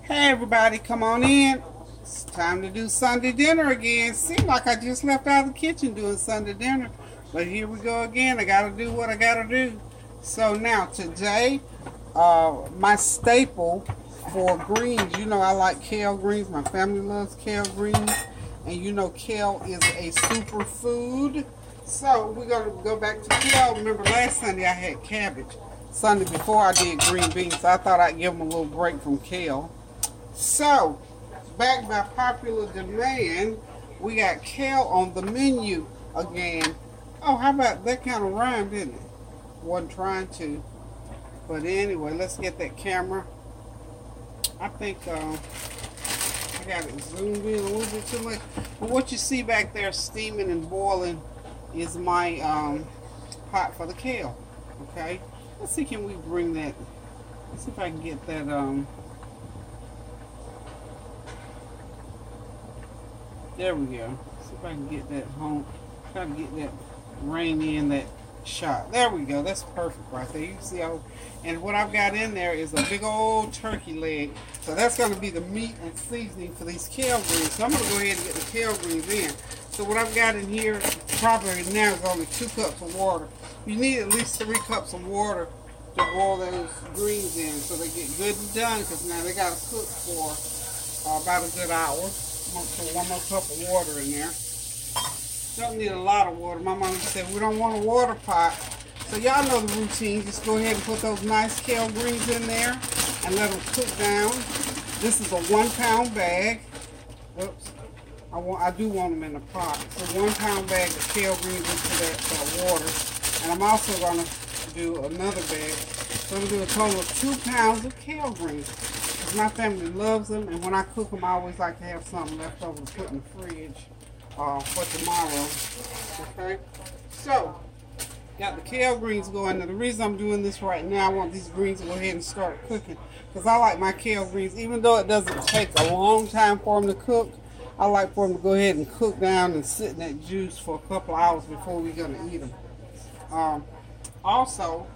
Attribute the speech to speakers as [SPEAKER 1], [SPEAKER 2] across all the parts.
[SPEAKER 1] Hey everybody, come on in. It's time to do Sunday dinner again. Seemed like I just left out of the kitchen doing Sunday dinner, but here we go again. I gotta do what I gotta do. So now today, my staple for greens, you know I like kale greens. My family loves kale greens, and you know kale is a superfood. So we're gonna go back to kale. Remember last Sunday I had cabbage. Sunday before I did green beans, so I thought I'd give them a little break from kale. So, back by popular demand, we got kale on the menu again. Oh, how about that? Kind of rhymed, didn't it? Wasn't trying to. But anyway, let's get that camera. I think I got it zoomed in a little bit too much. But what you see back there steaming and boiling is my pot for the kale. Okay? Let's see, can we bring that? Let's see if I can get that. There we go. See if I can get that home. Try to get that rain in that shot. There we go. That's perfect right there. You can see how. And what I've got in there is a big old turkey leg. So that's going to be the meat and seasoning for these kale greens. So I'm going to go ahead and get the kale greens in. So what I've got in here probably now is only 2 cups of water. You need at least 3 cups of water to boil those greens in so they get good and done, because now they got to cook for about a good hour. I'm going to put 1 more cup of water in there. Don't need a lot of water. My mom said we don't want a water pot. So y'all know the routine. Just go ahead and put those nice kale greens in there and let them cook down. This is a 1 pound bag. Oops. I do want them in the pot. So 1 pound bag of kale greens into that water. And I'm also going to do another bag. So I'm going to do a total of 2 pounds of kale greens. My family loves them, and when I cook them, I always like to have something left over to put in the fridge for tomorrow. Okay? So, got the kale greens going. Now, the reason I'm doing this right now, I want these greens to go ahead and start cooking, because I like my kale greens, even though it doesn't take a long time for them to cook, I like for them to go ahead and cook down and sit in that juice for a couple of hours before we're going to eat them. Also,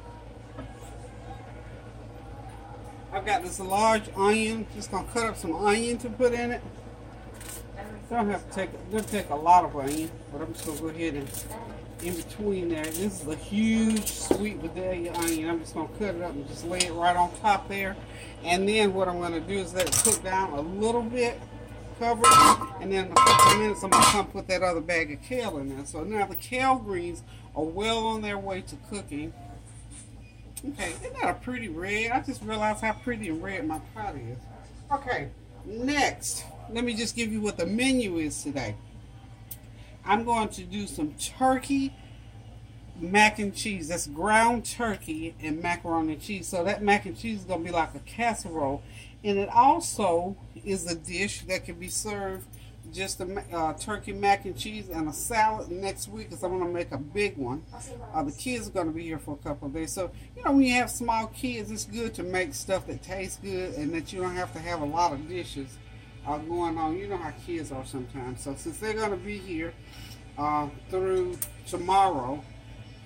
[SPEAKER 1] I've got this large onion. Just gonna cut up some onion to put in it. Don't have to take a lot of onion, but I'm just gonna go ahead and in between there. This is a huge sweet Vidalia onion. I'm just gonna cut it up and just lay it right on top there. And then what I'm gonna do is let it cook down a little bit, cover it, and then in a couple of minutes I'm gonna come put that other bag of kale in there. So now the kale greens are well on their way to cooking. Okay, isn't that a pretty red? I just realized how pretty and red my pot is. Okay, next, let me just give you what the menu is today. I'm going to do some turkey mac and cheese. That's ground turkey and macaroni and cheese. So that mac and cheese is going to be like a casserole. And it also is a dish that can be served just a turkey mac and cheese and a salad next week, because I'm going to make a big one. The kids are going to be here for a couple of days. So, you know, when you have small kids, it's good to make stuff that tastes good and that you don't have to have a lot of dishes going on. You know how kids are sometimes. So since they're going to be here through tomorrow,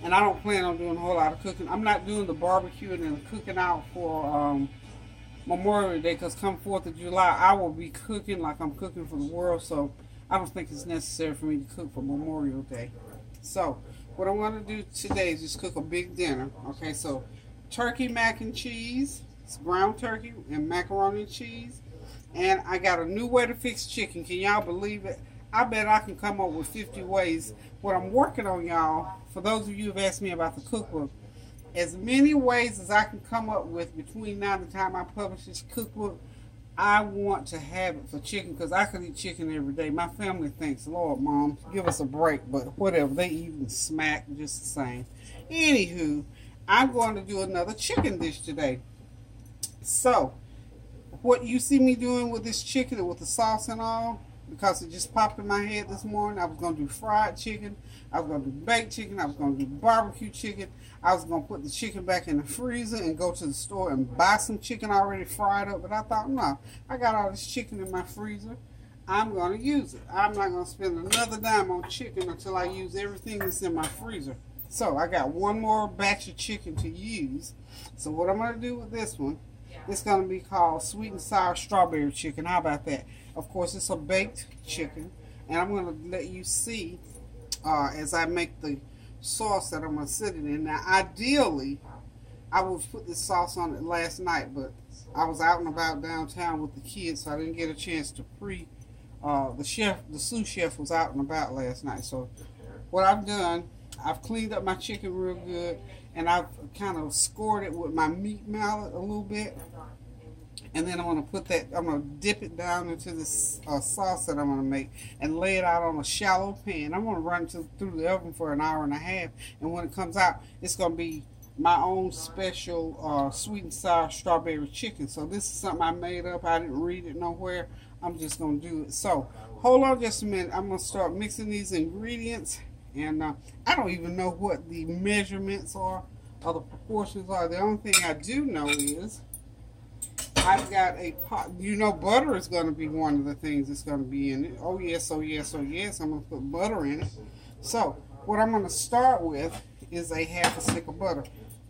[SPEAKER 1] and I don't plan on doing a whole lot of cooking. I'm not doing the barbecuing and the cooking out for Memorial Day, because come 4th of July, I will be cooking like I'm cooking for the world, so I don't think it's necessary for me to cook for Memorial Day. So, what I'm going to do today is just cook a big dinner. Okay, so turkey mac and cheese, it's ground turkey and macaroni and cheese, and I got a new way to fix chicken. Can y'all believe it? I bet I can come up with 50 ways. What I'm working on, y'all, for those of you who have asked me about the cookbook, as many ways as I can come up with between now and the time I publish this cookbook, I want to have it for chicken, because I could eat chicken every day. My family thinks, Lord, Mom, give us a break, but whatever. They even smack just the same. Anywho, I'm going to do another chicken dish today. So, what you see me doing with this chicken and with the sauce and all, because it just popped in my head this morning, I was going to do fried chicken, I was going to do baked chicken, I was going to do barbecue chicken, I was going to put the chicken back in the freezer and go to the store and buy some chicken already fried up, but I thought, no, I got all this chicken in my freezer, I'm going to use it. I'm not going to spend another dime on chicken until I use everything that's in my freezer. So I got one more batch of chicken to use. So what I'm going to do with this one It's going to be called Sweet and Sour Strawberry Chicken. How about that? Of course, it's a baked chicken. And I'm going to let you see as I make the sauce that I'm going to sit it in. Now, ideally, I would put this sauce on it last night, but I was out and about downtown with the kids, so I didn't get a chance to the sous chef was out and about last night. So what I've done, I've cleaned up my chicken real good, and I've kind of scored it with my meat mallet a little bit. And then I'm going to dip it down into this sauce that I'm going to make and lay it out on a shallow pan. I'm going to run it through the oven for an hour and a half. And when it comes out, it's going to be my own special sweet and sour strawberry chicken. So this is something I made up. I didn't read it nowhere. I'm just going to do it. So hold on just a minute. I'm going to start mixing these ingredients. And I don't even know what the measurements are or the proportions are. The only thing I do know is I've got a pot. You know, butter is going to be one of the things that's going to be in it. Oh yes, oh yes, oh yes. I'm going to put butter in it. So what I'm going to start with is a half a stick of butter.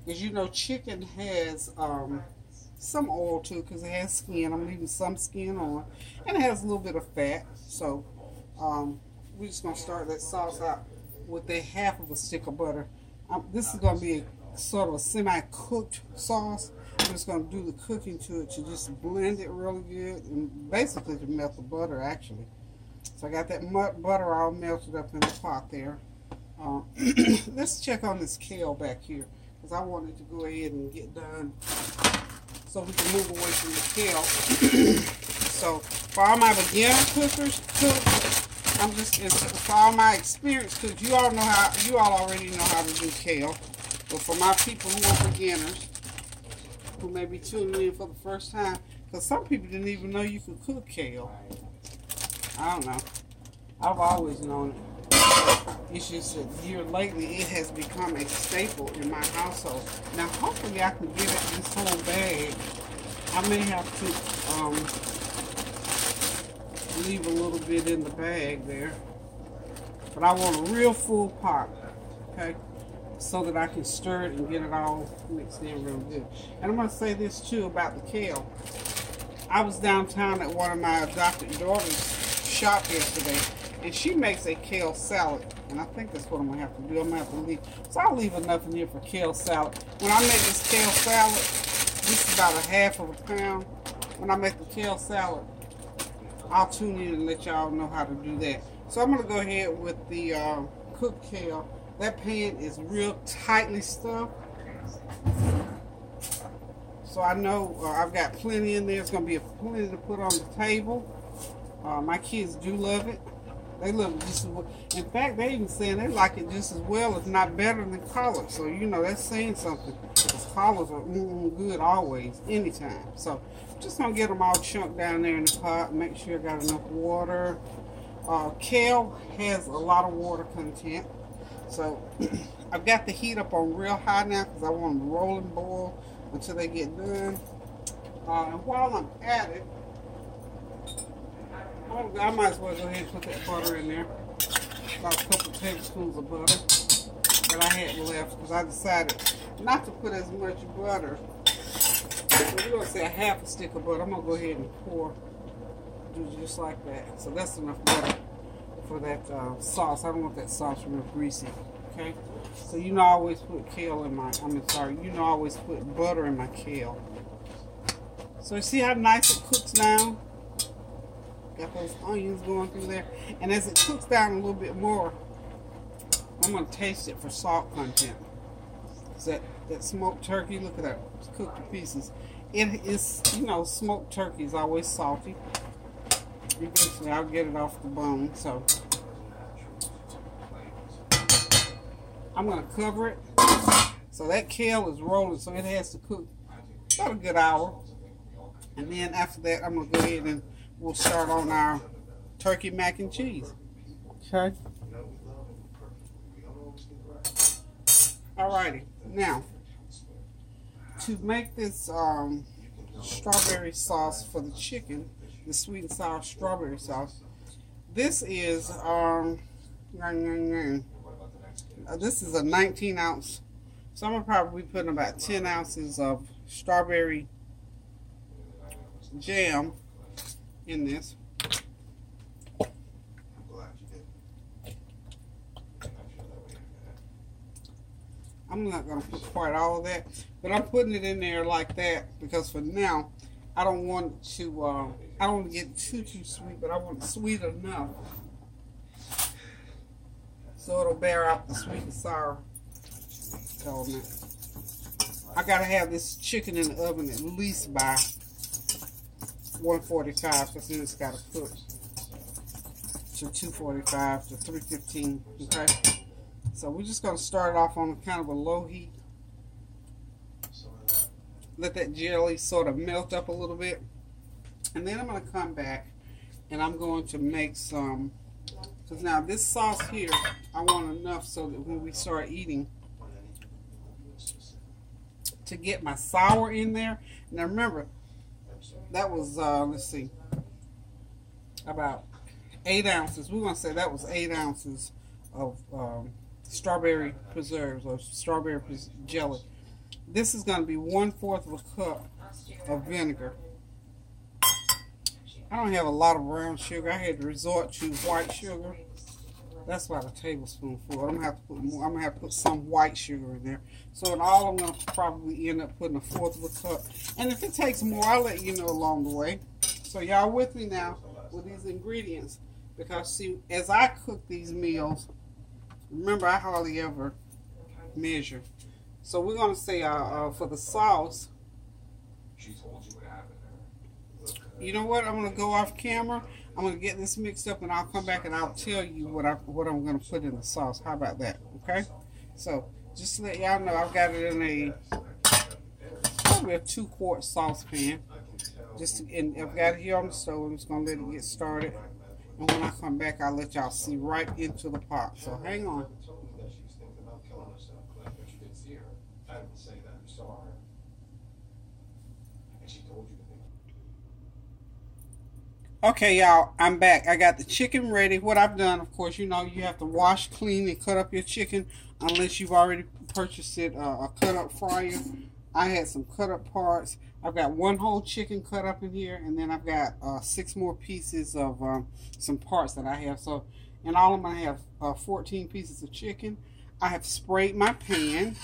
[SPEAKER 1] Because you know, chicken has some oil too, because it has skin. I'm leaving some skin on. And it has a little bit of fat. So we're just going to start that sauce out with a half of a stick of butter. This is going to be a sort of a semi-cooked sauce. I'm just going to do the cooking to it to just blend it really good and basically to melt the butter actually. So I got that butter all melted up in the pot there. Let's check on this kale back here because I wanted to go ahead and get done so we can move away from the kale. So for all my beginner cooks, for all my experienced cooks, you all already know how to do kale. But for my people who are beginners, who may be tuning in for the first time, because some people didn't even know you could cook kale. I don't know. I've always known it. It's just that here lately it has become a staple in my household. Now hopefully I can get it this whole bag. I may have to leave a little bit in the bag there. But I want a real full pot. Okay? So that I can stir it and get it all mixed in real good. And I'm going to say this too about the kale. I was downtown at one of my adopted daughter's shop yesterday, and she makes a kale salad. And I think that's what I'm going to have to do. I'm going to have to leave. So I'll leave enough in here for kale salad. When I make this kale salad, this is about a half of a pound. When I make the kale salad, I'll tune in and let y'all know how to do that. So I'm going to go ahead with the cooked kale. That pan is real tightly stuffed. So I know I've got plenty in there. It's going to be plenty to put on the table. My kids do love it. They love it just as well. In fact, they even saying they like it just as well, if not better than collards. So, you know, that's saying something. Because collards are good always, anytime. So, I'm just going to get them all chunked down there in the pot. Make sure I got enough water. Kale has a lot of water content. So I've got the heat up on real high now because I want them to roll and boil until they get done. And while I'm at it, I might as well go ahead and put that butter in there. About a couple tablespoons of butter that I had left because I decided not to put as much butter. So we're going to say a half a stick of butter. I'm going to go ahead and do just like that. So that's enough butter for that sauce. I don't want that sauce real greasy. Okay? So you know I always put kale in my, you know I always put butter in my kale. So you see how nice it cooks down? Got those onions going through there. And as it cooks down a little bit more, I'm going to taste it for salt content. That smoked turkey, look at that, it's cooked to pieces. It is, you know, smoked turkey is always salty. Eventually I'll get it off the bone, so I'm going to cover it. So that kale is rolling, so it has to cook about a good hour. And then after that, I'm going to go ahead and we'll start on our turkey mac and cheese. Okay? Alrighty. Now, to make this strawberry sauce for the chicken, the sweet and sour strawberry sauce, this is this is a 19 ounce. So I'm gonna probably put about 10 ounces of strawberry jam in this. I'm not going to put quite all of that, but I'm putting it in there like that because for now, I don't want it to, I don't want to get too sweet, but I want it sweet enough so it'll bear out the sweet and sour element. I got to have this chicken in the oven at least by 145 because then it's got to cook to 245 to 315, okay? So we're just going to start off on kind of a low heat. Let that jelly sort of melt up a little bit. And then I'm going to come back and I'm going to make some, because now this sauce here, I want enough so that when we start eating, to get my sour in there. Now remember, that was, let's see, about 8 ounces. We're going to say that was 8 ounces of strawberry preserves or strawberry jelly. This is going to be 1/4 of a cup of vinegar. I don't have a lot of brown sugar. I had to resort to white sugar. That's about a tablespoonful. I'm gonna have to put more. I'm gonna have to put some white sugar in there. So in all, I'm gonna probably end up putting 1/4 of a cup. And if it takes more, I'll let you know along the way. So y'all with me now with these ingredients, because see, as I cook these meals, remember I hardly ever measure. So we're gonna say for the sauce. You know what? I'm gonna go off camera. I'm gonna get this mixed up, and I'll come back and I'll tell you what I'm gonna put in the sauce. How about that? Okay. So just to let y'all know, I've got it in a probably a 2-quart saucepan. And I've got it here on the stove. I'm just gonna let it get started, and when I come back, I'll let y'all see right into the pot. So hang on. Okay, y'all, I'm back. I got the chicken ready. What I've done, of course, you know, you have to wash, clean, and cut up your chicken unless you've already purchased it a cut-up fryer. I had some cut-up parts. I've got 1 whole chicken cut up in here, and then I've got 6 more pieces of some parts that I have. So in all, I'm going to have 14 pieces of chicken. I have sprayed my pan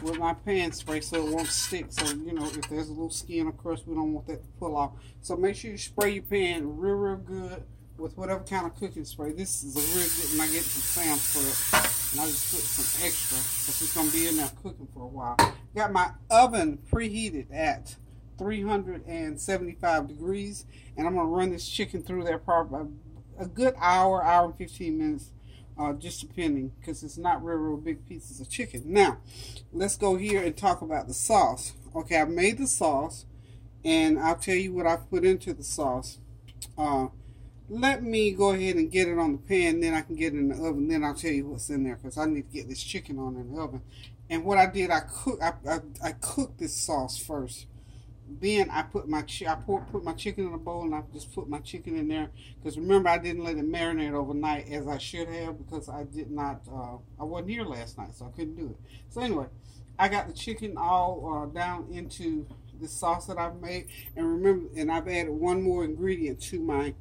[SPEAKER 1] with my pan spray so it won't stick. So, you know, if there's a little skin or crust, we don't want that to pull off. So make sure you spray your pan real good with whatever kind of cooking spray. This is a real good one I get from Sam's Club. And I just put some extra because it's going to be in there cooking for a while. Got my oven preheated at 375 degrees. And I'm going to run this chicken through there probably a good hour and 15 minutes. Just depending, because it's not real big pieces of chicken. Now, let's go here and talk about the sauce. Okay, I've made the sauce, and I'll tell you what I've put into the sauce. Let me go ahead and get it on the pan, then I can get it in the oven, then I'll tell you what's in there, because I need to get this chicken on in the oven. And what I did, I cooked this sauce first. Then I put my chicken in a bowl, and I just put my chicken in there. Because remember, I didn't let it marinate overnight as I should have, because I did not. I wasn't here last night, so I couldn't do it. So anyway, I got the chicken all down into the sauce that I've made. And remember, and I've added one more ingredient to my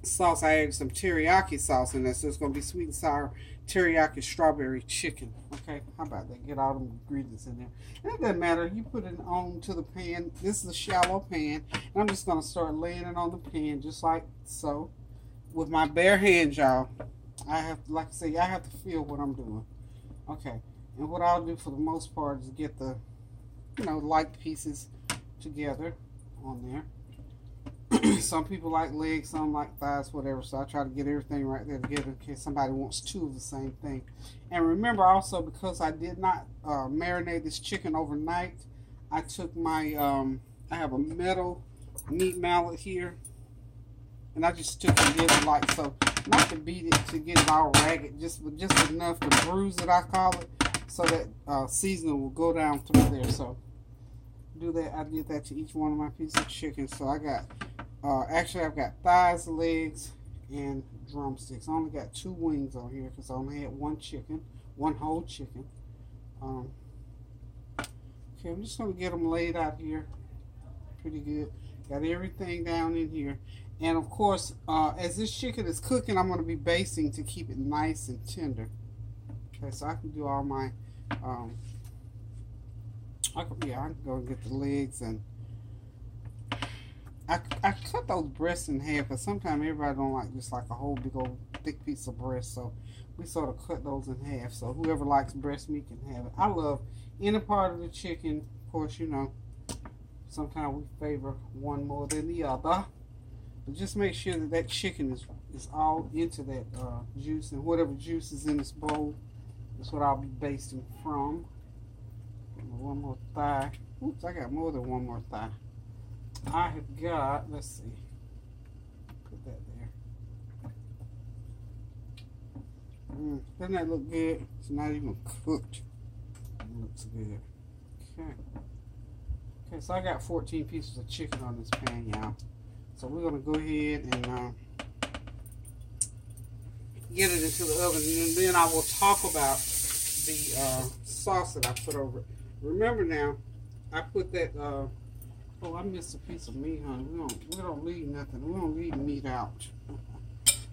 [SPEAKER 1] sauce. I added some teriyaki sauce in there, so it's going to be sweet and sour teriyaki strawberry chicken. Okay, how about that? Get all the ingredients in there. And it doesn't matter. You put it on to the pan. This is a shallow pan. And I'm just going to start laying it on the pan just like so. With my bare hands, y'all. I have to, like I say, I have to feel what I'm doing. Okay. And what I'll do for the most part is get the, you know, light pieces together on there. Some people like legs, some like thighs, whatever. So I try to get everything right there together in case somebody wants 2 of the same thing. And remember also, because I did not marinate this chicken overnight, I took my, I have a metal meat mallet here. And I just took it and like so. Not to beat it to get it all ragged, just enough to bruise it, I call it. So that seasoning will go down through there. So do that. I did that to each one of my pieces of chicken. So I got, actually I've got thighs, legs, and drumsticks. I only got 2 wings on here because I only had 1 chicken, 1 whole chicken. Okay, I'm just going to get them laid out here. pretty good. Got everything down in here. And of course, as this chicken is cooking, I'm going to be basting to keep it nice and tender. Okay, so I can do all my, I can go and get the legs, and I cut those breasts in half, because sometimes everybody don't like just like a whole big old thick piece of breast, so we sort of cut those in half, so whoever likes breast meat can have it. I love any part of the chicken. Of course, you know, sometimes we favor one more than the other, but just make sure that that chicken is all into that juice, and whatever juice is in this bowl, that's what I'll be basting from. One more thigh. Oops, I got more than one more thigh. I have got, let's see, put that there. Doesn't that look good? It's not even cooked. It looks good. Okay. Okay, so I got 14 pieces of chicken on this pan, y'all. So we're going to go ahead and get it into the oven, and then I will talk about the sauce that I put over it. Remember now, I put that, oh, I missed a piece of meat, honey. We don't leave nothing. We don't leave meat out.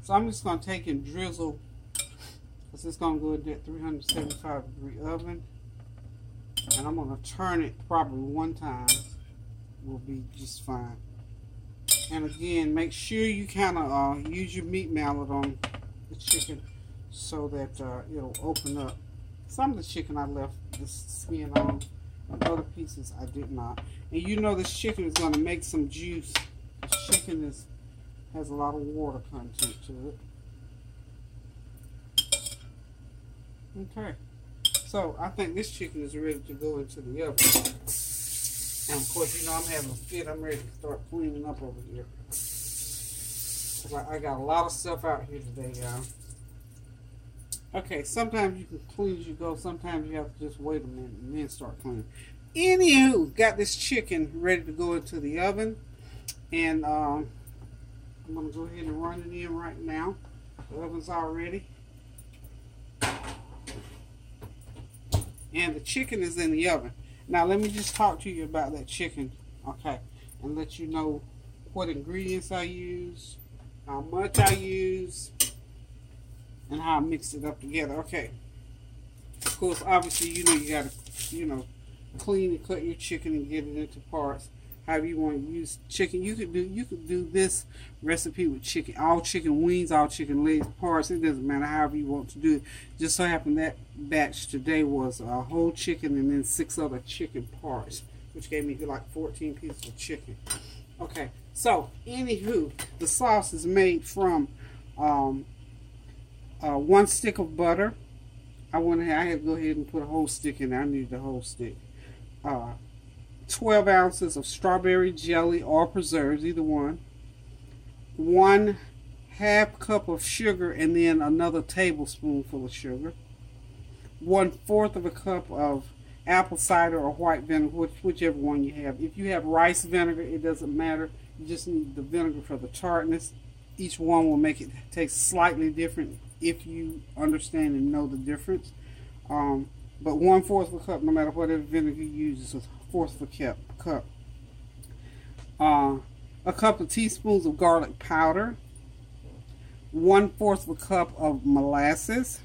[SPEAKER 1] So I'm just going to take and drizzle, because it's going to go in that 375-degree oven. And I'm going to turn it probably one time. Will be just fine. And again, make sure you kind of use your meat mallet on the chicken so that it'll open up. Some of the chicken I left the skin on. Other pieces I did not. And you know this chicken is going to make some juice. This chicken has a lot of water content to it. Okay. So I think this chicken is ready to go into the oven. And of course, you know I'm having a fit. I'm ready to start cleaning up over here. I got a lot of stuff out here today, y'all. Okay, sometimes you can clean as you go. Sometimes you have to just wait a minute and then start cleaning. Anywho, got this chicken ready to go into the oven. And I'm going to go ahead and run it in right now. The oven's all ready. And the chicken is in the oven. Now, let me just talk to you about that chicken, okay? And let you know what ingredients I use, how much I use, and how I mix it up together. Okay. Of course, obviously, you know you gotta, clean and cut your chicken and get it into parts. However you want to use chicken, you could do this recipe with chicken, all chicken wings, all chicken legs, parts. It doesn't matter. However you want to do it. Just so happened that batch today was a whole chicken and then 6 other chicken parts, which gave me like 14 pieces of chicken. Okay. So, anywho, the sauce is made from 1 stick of butter. I had to go ahead and put a whole stick in there. I needed the whole stick. 12 ounces of strawberry jelly or preserves, either one. 1/2 cup of sugar, and then another tablespoonful of sugar. 1/4 of a cup of apple cider or white vinegar, whichever one you have. If you have rice vinegar, it doesn't matter. You just need the vinegar for the tartness. Each one will make it taste slightly different if you understand and know the difference. But 1/4 of a cup, no matter whatever vinegar you use, is 1/4 of a cup. A couple of teaspoons of garlic powder. 1/4 of a cup of molasses.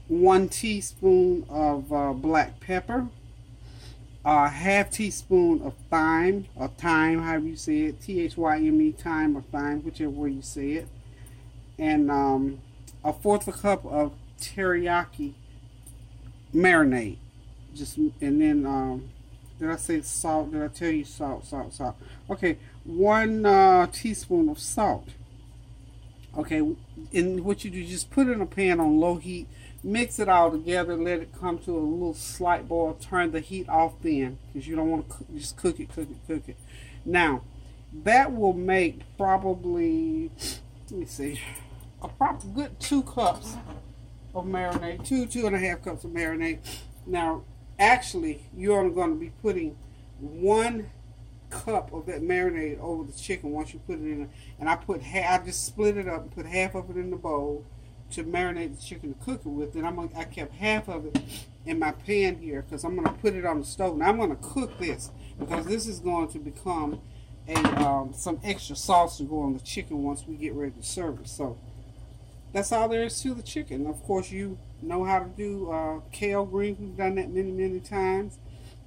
[SPEAKER 1] 1 teaspoon of black pepper. 1/2 teaspoon of thyme, or thyme, however you say it, T-H-Y-M-E, thyme or thyme, whichever way you say it. And 1/4 of a cup of teriyaki marinade. And then did I say salt? Did I tell you salt? Okay, 1 teaspoon of salt. Okay, and what you do, just put it in a pan on low heat, mix it all together, let it come to a little slight boil, turn the heat off then, because you don't want to just cook it. Now, that will make probably, let me see, a good 2 cups of marinade, 2.5 cups of marinade. Now, actually, you're only going to be putting 1 cup of that marinade over the chicken once you put it in. And I just split it up and put half of it in the bowl to marinate the chicken to cook it with. And I kept half of it in my pan here because I'm going to put it on the stove. Now, I'm going to cook this. because this is going to become a some extra sauce to go on the chicken once we get ready to serve it. So that's all there is to the chicken. Of course, you know how to do kale greens. We've done that many times.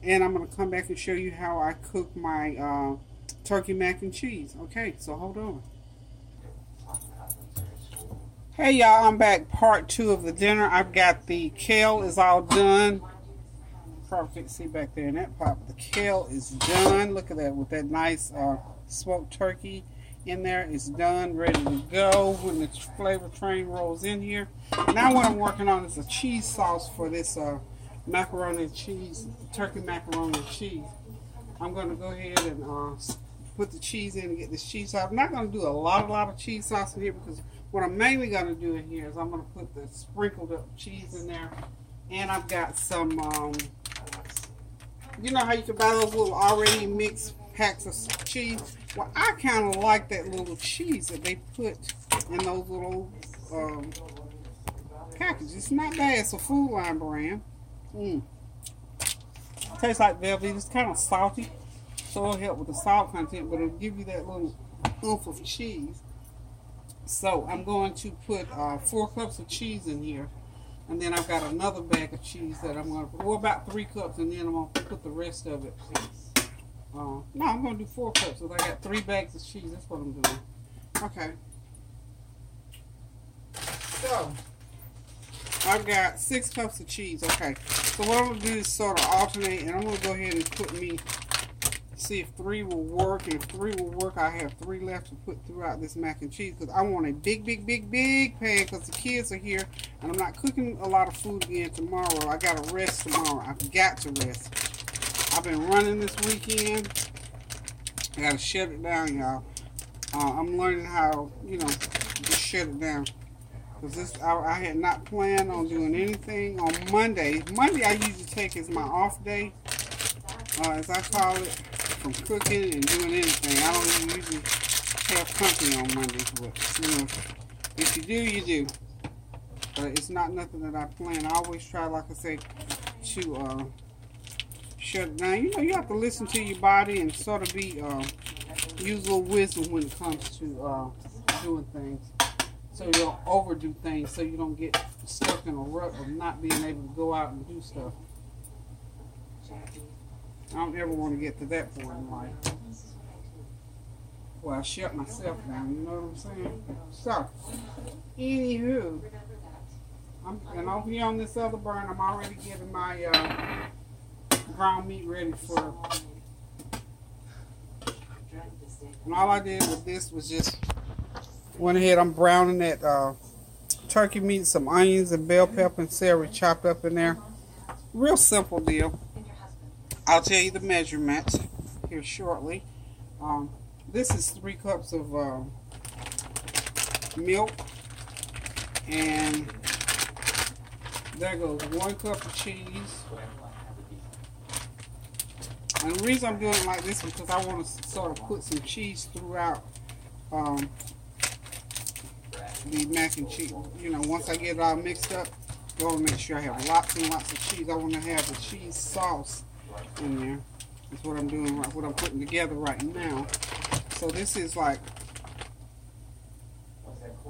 [SPEAKER 1] And I'm going to come back and show you how I cook my turkey mac and cheese. Okay, so hold on. Hey y'all, I'm back. Part 2 of the dinner. I've got the kale is all done. Probably can't see back there in that pot. The kale is done. Look at that with that nice smoked turkey in there. It's done, ready to go when the flavor train rolls in here. Now what I'm working on is a cheese sauce for this macaroni and cheese, turkey macaroni and cheese. I'm going to go ahead and put the cheese in and get this cheese sauce. I'm not going to do a lot of cheese sauce in here because what I'm mainly going to do in here is I'm going to put the sprinkled up cheese in there. And I've got some, you know how you can buy those little already mixed packs of cheese? Well, I kind of like that little cheese that they put in those little packages. It's not bad. It's a Food Line brand. Tastes like Velveeta. It's kind of salty, so it'll help with the salt content, but it'll give you that little oomph of cheese. So I'm going to put 4 cups of cheese in here, and then I've got another bag of cheese that I'm going to put, well, about 3 cups, and then I'm going to put the rest of it. No, I'm going to do 4 cups, because I got 3 bags of cheese. That's what I'm doing. Okay. So I've got 6 cups of cheese. Okay. So what I'm going to do is sort of alternate, and I'm going to go ahead and put me, see if 3 will work. And if 3 will work, I have 3 left to put throughout this mac and cheese because I want a big pan because the kids are here and I'm not cooking a lot of food again tomorrow. I got to rest tomorrow. I've got to rest. I've been running this weekend. I got to shut it down, y'all. I'm learning how, you know, just shut it down. Because I had not planned on doing anything on Monday. Monday I usually take as my off day, as I call it, from cooking and doing anything. I don't even usually have company on Mondays, but you know, if you do, you do. But it's not nothing that I plan. I always try, like I say, to shut it down. You know, you have to listen to your body and sort of be use a little wisdom when it comes to doing things. So you don't overdo things, so you don't get stuck in a rut of not being able to go out and do stuff. I don't ever want to get to that point in life. Well, I shut myself down, you know what I'm saying? So, anywho, and over here on this other burn, I'm already getting my ground meat ready for. And all I did with this was just went ahead, I'm browning that turkey meat, some onions and bell pepper and celery chopped up in there. Real simple deal. I'll tell you the measurements here shortly. This is 3 cups of milk, and there goes 1 cup of cheese. And the reason I'm doing it like this is because I want to sort of put some cheese throughout the mac and cheese. You know, once I get it all mixed up, I want to make sure I have lots and lots of cheese. I want to have the cheese sauce in there. That's what I'm doing, what I'm putting together right now. So this is like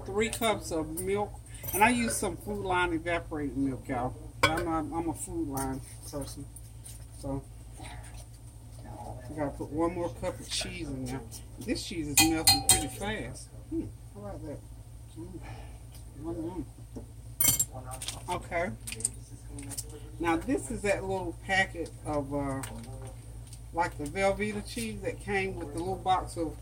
[SPEAKER 1] 3 cups of milk, and I use some Food Line evaporated milk, y'all. I'm a Food Line person, so I gotta put 1 more cup of cheese in there. This cheese is melting pretty fast. How about that? Okay. Now this is that little packet of like the Velveeta cheese that came with the little box of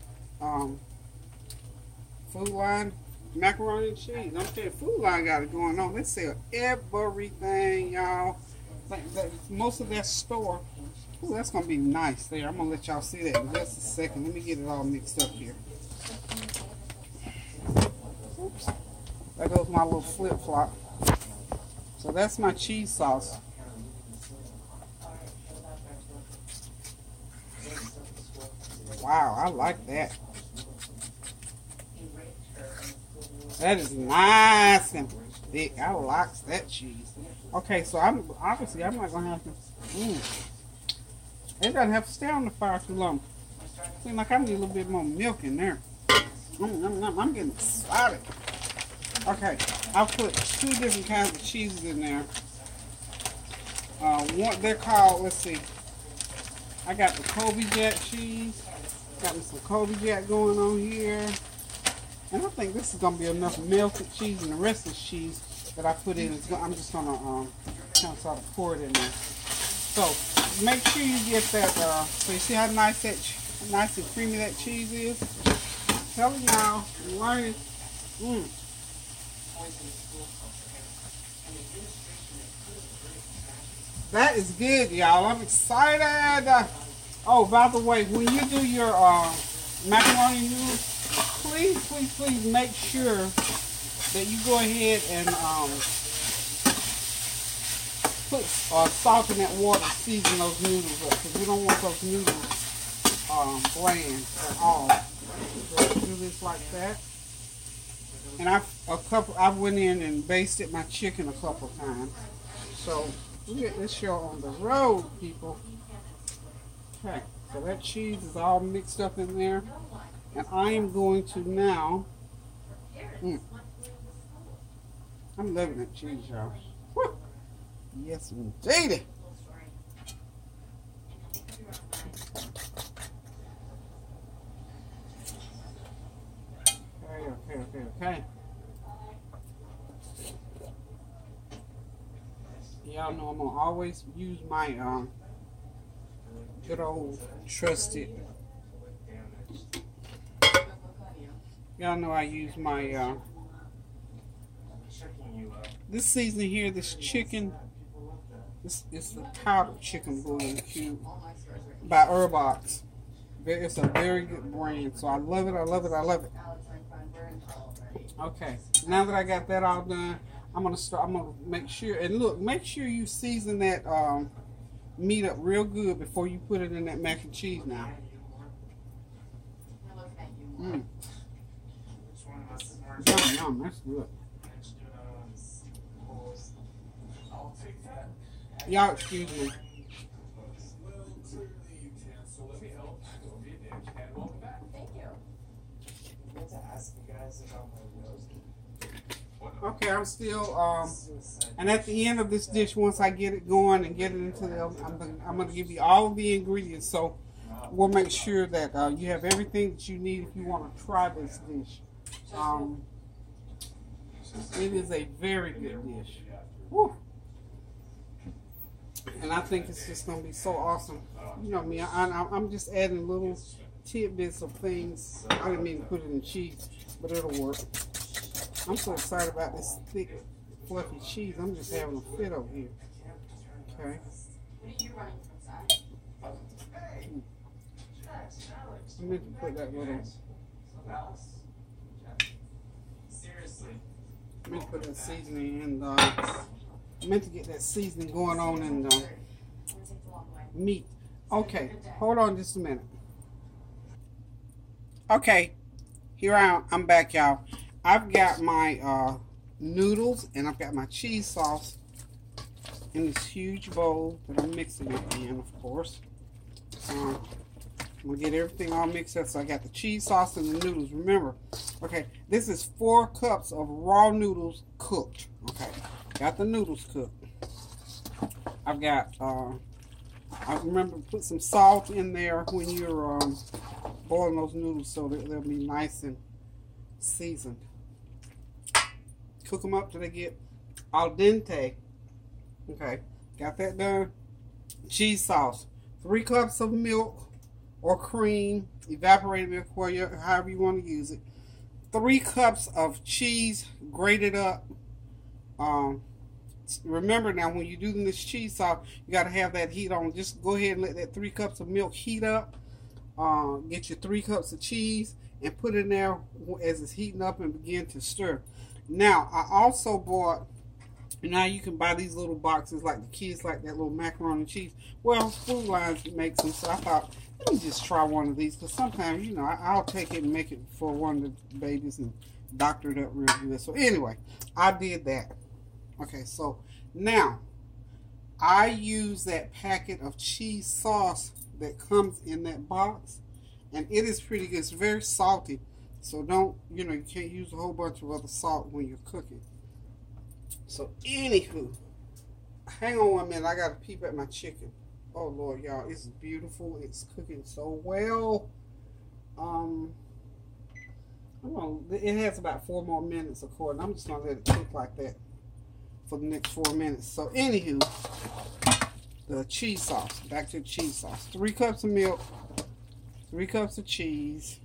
[SPEAKER 1] Food Line macaroni and cheese. I'm saying Food Line got it going on. They sell everything, y'all. Like most of that store. Ooh, that's gonna be nice there. I'm gonna let y'all see that in just a second. Let me get it all mixed up here. Oops. There goes my little flip-flop. So that's my cheese sauce. Wow, I like that. That is nice and thick. I like that cheese. Okay, so I'm not gonna have to. It doesn't have to stay on the fire too long. Seems like I need a little bit more milk in there. I'm getting excited. Okay, I'll put 2 different kinds of cheeses in there. One, they're called, let's see. I got the Kobe Jack cheese. Got me some Kobe Jack going on here. And I think this is going to be enough melted cheese, and the rest of the cheese that I put in, I'm just going to kind of sort of pour it in there. So make sure you get that, so you see how nice and creamy that cheese is? I'm telling y'all, I'm learning. That is good, y'all. I'm excited. Oh, by the way, when you do your macaroni noodles, please make sure that you go ahead and put salt in that water to season those noodles up, because we don't want those noodles bland at all. So do this like that. And I went in and basted my chicken a couple times. So we get this show on the road, people. Okay, so that cheese is all mixed up in there. And I am going to now, I'm loving that cheese, y'all. Woo. Yes, indeed. Okay. Y'all know I'm going to always use my good old trusted. Y'all know I use my this seasoning here, this chicken. This is the powdered chicken bouillon cube by Herbox. It's a very good brand, so I love it. Okay, now that I got that all done, I'm gonna make sure, and look, make sure you season that meat up real good before you put it in that mac and cheese now. Yum, that's good. Y'all excuse me. Okay, I'm still, and at the end of this dish, once I get it going and get it into the oven, I'm going to give you all of the ingredients, so we'll make sure that you have everything that you need if you want to try this dish. It is a very good dish. Woo. And I think it's just going to be so awesome. You know me, I'm just adding little tidbits of things. I didn't mean to put it in cheese, but it'll work. I'm so excited about this thick, fluffy cheese. I'm just having a fit over here. Okay. I meant to put that little. I meant to put that seasoning in. I meant to get that seasoning going on in the meat. Okay, hold on just a minute. Okay, here I'm back, y'all. I've got my noodles and I've got my cheese sauce in this huge bowl that I'm mixing it in, of course. I'm going to get everything all mixed up. So I got the cheese sauce and the noodles. Remember, okay, this is 4 cups of raw noodles cooked. Okay, got the noodles cooked. I've got, I remember to put some salt in there when you're boiling those noodles so that they'll be nice and seasoned. Cook them up till they get al dente. Okay, got that done. Cheese sauce, 3 cups of milk or cream, evaporated milk, however you want to use it. 3 cups of cheese grated up. Remember now, when you're doing this cheese sauce, you got to have that heat on. Just go ahead and let that 3 cups of milk heat up. Get your 3 cups of cheese and put it in there as it's heating up and begin to stir. Now, I also bought, now you can buy these little boxes like the kids like that little macaroni and cheese. Well, Food Lines makes them, so I thought, let me just try one of these, because sometimes, you know, I'll take it and make it for one of the babies and doctor it up real good. So anyway, I did that. Okay, so now I use that packet of cheese sauce that comes in that box, and it is pretty good. It's very salty, so don't, you know, you can't use a whole bunch of other salt when you're cooking. So anywho, hang on 1 minute. I gotta peep at my chicken. Oh Lord, y'all, it's beautiful. It's cooking so well. It has about 4 more minutes according. I'm just gonna let it cook like that for the next 4 minutes. So anywho, the cheese sauce. Back to the cheese sauce. 3 cups of milk, 3 cups of cheese,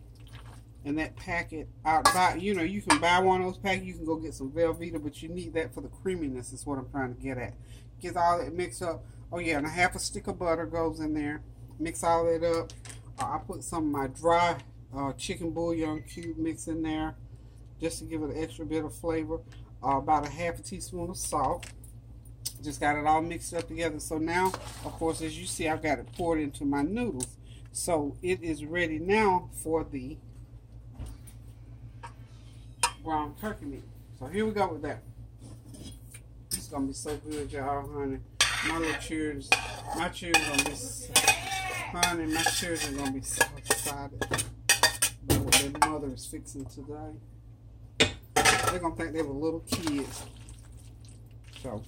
[SPEAKER 1] and that packet out by, you know, you can buy one of those packets. You can go get some Velveeta, but you need that for the creaminess is what I'm trying to get at. Get all that mixed up. Oh yeah, and a half a stick of butter goes in there. Mix all that up. I put some of my dry chicken bouillon cube mix in there just to give it an extra bit of flavor. About a half a teaspoon of salt. Just got it all mixed up together. So now, of course, as you see, I've got it poured into my noodles. So it is ready now for the ground turkey meat. So here we go with that. This is gonna be so good, y'all, honey. My little children, my children gonna be, honey, my children gonna be so excited about what their mother is fixing today. They're gonna think they were little kids. So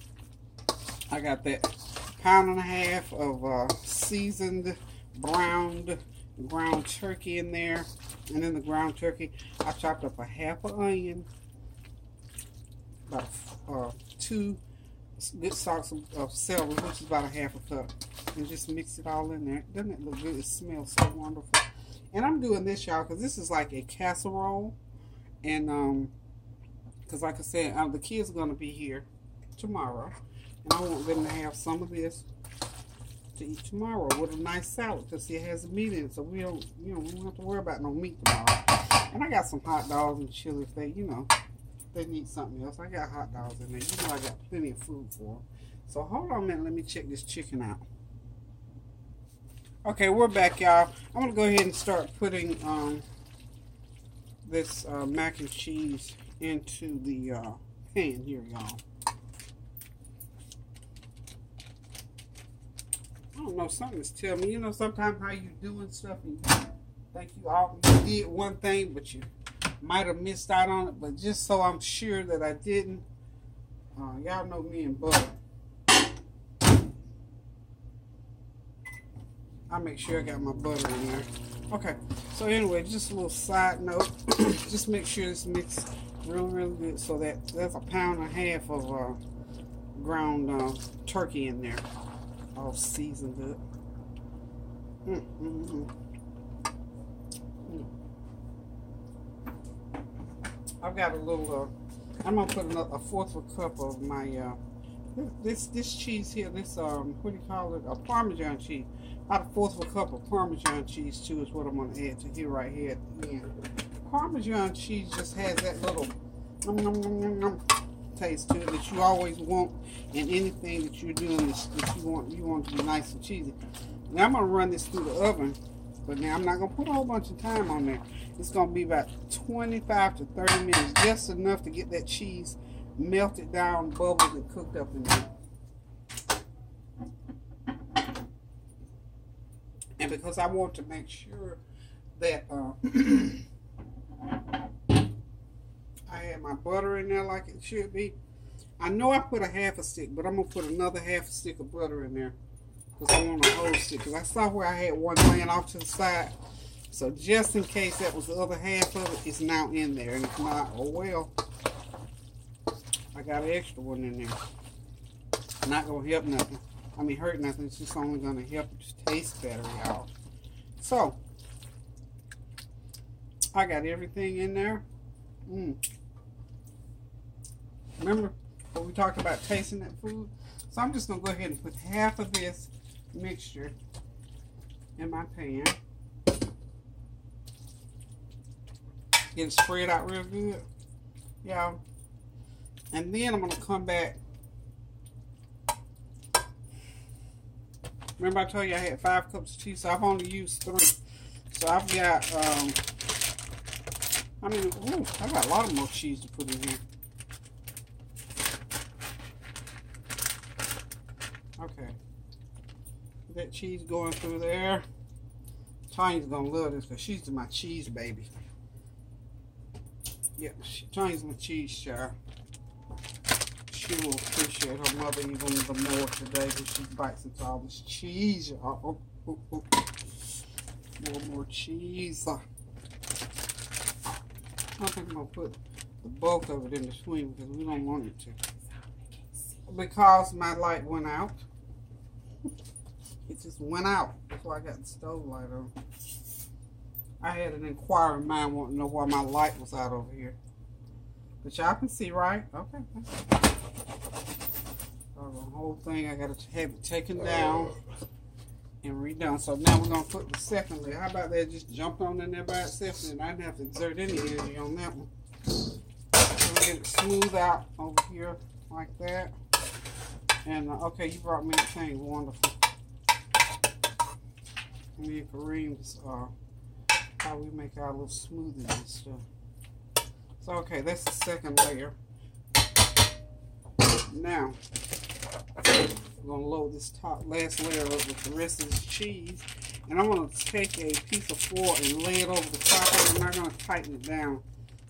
[SPEAKER 1] I got that 1.5 pounds of seasoned browned ground turkey in there. And in the ground turkey, I chopped up a half an onion, about 2 good stalks of celery, which is about a half a cup, and just mix it all in there. Doesn't it look good? It smells so wonderful. And I'm doing this, y'all, because this is like a casserole. And because like I said, the kids are going to be here tomorrow, and I want them to have some of this to eat tomorrow with a nice salad, because it has meat in it, so we don't, you know, we don't have to worry about no meat tomorrow. And I got some hot dogs and chili if they, you know, they need something else. I got hot dogs in there. You know, I got plenty of food for them. So hold on a minute. Let me check this chicken out. Okay, we're back, y'all. I'm gonna go ahead and start putting this mac and cheese into the pan here, y'all. I don't know, something is telling me, you know, sometimes how you doing stuff and you think you did one thing, but you might have missed out on it. But just so I'm sure that I didn't, y'all know me and butter. I'll make sure I got my butter in there. Okay, so anyway, just a little side note. Just make sure this mixed really good, so that's 1.5 pounds of ground turkey in there, all seasoned up. I've got a little, I'm going to put a 1/4 of a cup of my, this cheese here, this, what do you call it, a Parmesan cheese. About 1/4 of a cup of Parmesan cheese, too, is what I'm going to add to here right here at the end. Parmesan cheese just has that little taste to it that you always want in anything that you're doing that you want to be nice and cheesy. Now I'm going to run this through the oven, but now I'm not going to put a whole bunch of time on there. It's going to be about 25 to 30 minutes, just enough to get that cheese melted down, bubbled, and cooked up in there. And because I want to make sure that I have my butter in there like it should be. I know I put a 1/2 stick, but I'm going to put another 1/2 stick of butter in there, because I want a whole stick. Because I saw where I had one laying off to the side. So just in case that was the other half of it, it's now in there. And if not, oh well. I got an extra one in there. Not going to help nothing. I mean, hurt nothing. It's just only going to help it taste better, y'all. So, I got everything in there. Remember what we talked about tasting that food? So I'm just going to go ahead and put half of this mixture in my pan. Get it spread out real good, y'all. And then I'm going to come back. Remember I told you I had 5 cups of cheese, so I've only used 3. So I've got, I got a lot of more cheese to put in here. Okay. That cheese going through there. Tanya's gonna love this because she's my cheese baby. Yep, Tanya's my cheese child. She will appreciate her mother even the more today when she bites into all this cheese. More cheese. I think I'm going to put the bulk of it in between because we don't want it to. Because my light went out. It just went out before I got the stove light on. I had an inquiring mind wanting to know why my light was out over here. But y'all can see, right? Okay. So the whole thing, I got to have it taken down and redone. So now we're going to put the second layer. How about that? Just jumped on in there by itself and I didn't have to exert any energy on that one. So we'll get it smooth out over here like that. And okay, you brought me a thing. Wonderful. Me and Kareem's how we make our little smoothies and stuff. So okay, that's the second layer. Now we're gonna load this last layer up with the rest of this cheese, and I'm gonna take a piece of foil and lay it over the top of it. I'm not gonna tighten it down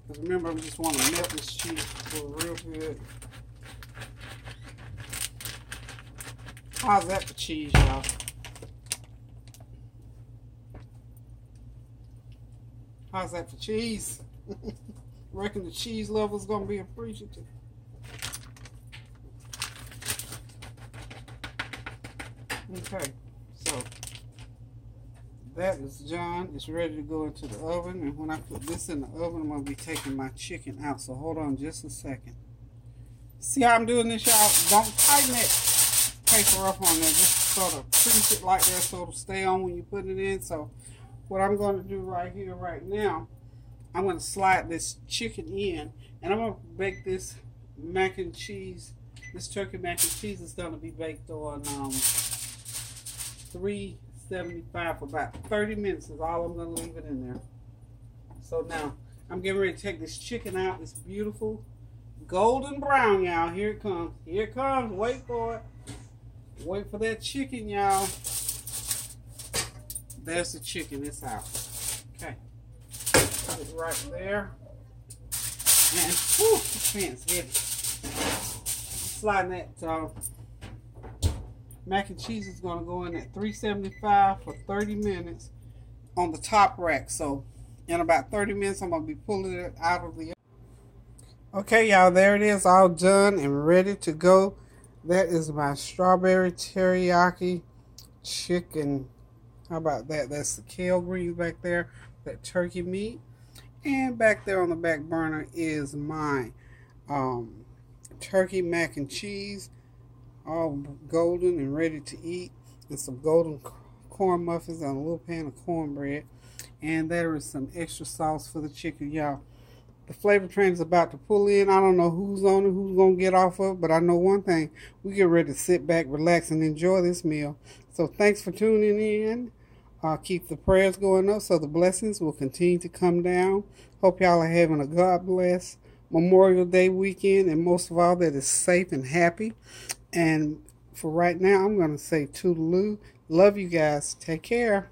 [SPEAKER 1] because remember, we just want to melt this cheese real good. How's that for cheese, y'all? How's that for cheese? Reckon the cheese lover's gonna be appreciative. Okay, so that is done. It's ready to go into the oven, and when I put this in the oven, I'm gonna be taking my chicken out. So hold on just a second. See how I'm doing this, y'all? Don't tighten that paper up on there. Just sort of pinch it like that so it'll stay on when you put it in. So what I'm going to do right here, right now, I'm going to slide this chicken in, and I'm going to bake this mac and cheese. This turkey mac and cheese is going to be baked on 375 for about 30 minutes is all I'm going to leave it in there. So now, I'm getting ready to take this chicken out. It's beautiful. Golden brown, y'all. Here it comes. Here it comes. Wait for it. Wait for that chicken, y'all. There's the chicken. It's out. Okay. Put it right there. And, whew, this pan's heavy. Sliding that mac and cheese is going to go in at 375 for 30 minutes on the top rack. So, in about 30 minutes, I'm going to be pulling it out of the oven. Okay, y'all, there it is, all done and ready to go. That is my strawberry teriyaki chicken. How about that? That's the kale greens back there, that turkey meat. And back there on the back burner is my turkey mac and cheese, all golden and ready to eat. And some golden corn muffins on a little pan of cornbread. And there is some extra sauce for the chicken, y'all. The flavor train is about to pull in. I don't know who's on it, who's going to get off of it, but I know one thing. We get ready to sit back, relax, and enjoy this meal. So thanks for tuning in. Keep the prayers going up so the blessings will continue to come down. Hope y'all are having a God bless Memorial Day weekend, and most of all, that is safe and happy. And for right now, I'm going to say toodaloo. Love you guys. Take care.